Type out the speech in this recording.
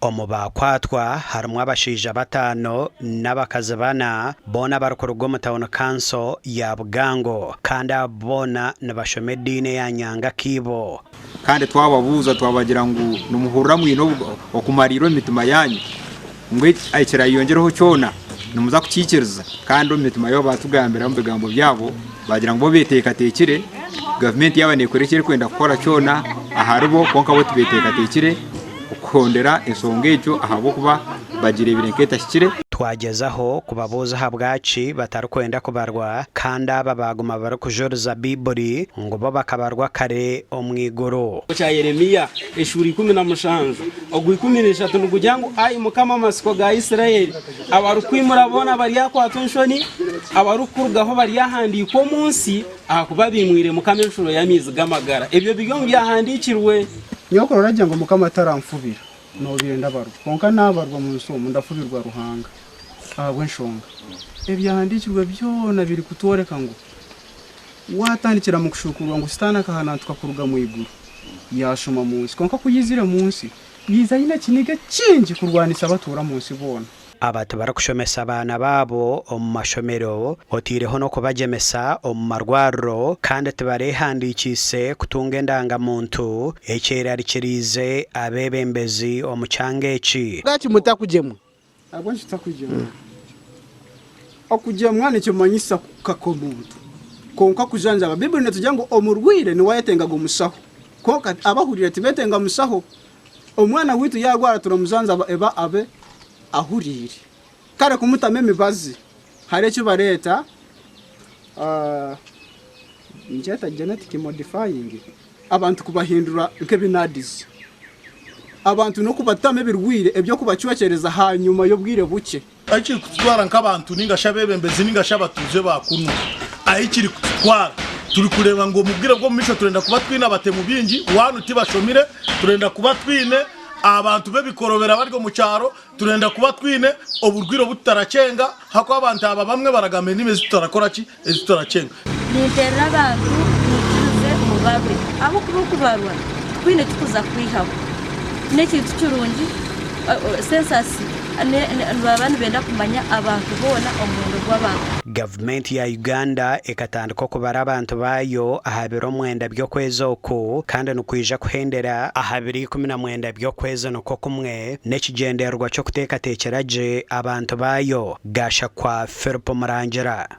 omu bakwatwa harimu abashaija batano n'abakazi bana boona barikuruga omu town council ya Bugango kandi abo boona nibashoma ediini ya Nyangakiibo kandi twababuuza twabagira ngu numuhurira mwine okumalira emitima yanyu ngwe ekirayongereho kyona nimuza kukiikiriza kandi omumitima yabo batugambira mu bigambo byabo bagira ngo bo beteekateekire gavumenti yaba nekorekere kwenda kukora kyona aharibo konka bo tubeteekateekire okukondera ensonga egyo ahabo kuba bagira ebirenketa kikire twagezaho kubabuuza ha bwaki batarikwenda kubarwa kandi aba baguma barikujuriza Biburi ngo bo bakabarwa kare omu iguru kya Yeremiya eshuri 17 ogwi 13 nukugira ngo ayi mukama amasiko ga Isirayeli abarukwimura bona bari yakwatwa enshoni abarukurugaho bari yahandikwa munsi akuba bimwire mukama enshuro y'amizi gamagara ebyo bigo byahandikirwe nyoko rajya ngo mukama ataramfubira no birenda barwa konka nabarwa mu nsomo ndafubirwa ruhanga abwe nshonga ebyahandikirwe byona biri kutoreka ngo watandikira mu kushukurwa ngo sitana kahana tukakuruga mu iguru yashoma munsi konka kuyizire munsi yiza yina kiniga kingi kurwanisa batura munsi bona abantu barakushomesa abana babo omu mashomero otireho no kubagemesa omu marwariro kandi tibarehandikise kutunga endangamuntu ekyerarikirize abebembezi omu kyanga eki gaki mutakujemu abwo kitakujemu okujemwa nicyo manyisa kakomuntu konka kujanja ababibuli netujya ngo omurwire ni wayetenga go musaho konka abahurire tibetenga musaho omwana witu yagwara turamuzanza eba abe ahurire kare kumutame mibazi hari cyo bareta njeta genetic modifying abantu kubahindura nk'ebinadizi abantu no kubatame birwire ebyo kubacyukereza hanyuma yo bwire buke akiri kutwara nk'abantu ningasha bebembezi ningasha batuje bakunu ayikiri kutwara turi kureba ngo mubwire bwo misho turenda kuba twina batemu bingi wanu tibashomire turenda kuba twine abantu bebikorobera bariko mu cyaro turenda kuba twine oburwiro butaracenga hako abantu aba bamwe baragame nimeze tutarakora ki ezitaracenga niterera abantu mutuze mubabe abo kubarwa twine tukuza kwihaho nekintu cyurungi census abantu benda kumanya abantu bona omuntu gw'abantu gavumenti ya Uganda ekatandika kubara abantu bayo ahabiro mwenda byo kweza oku kandi nukwija kuhendera ahabiri 19 byo kweza nuko kumwe nekigenderwa cyo kutekatekeraje abantu bayo gasha kwa Philip Murangira.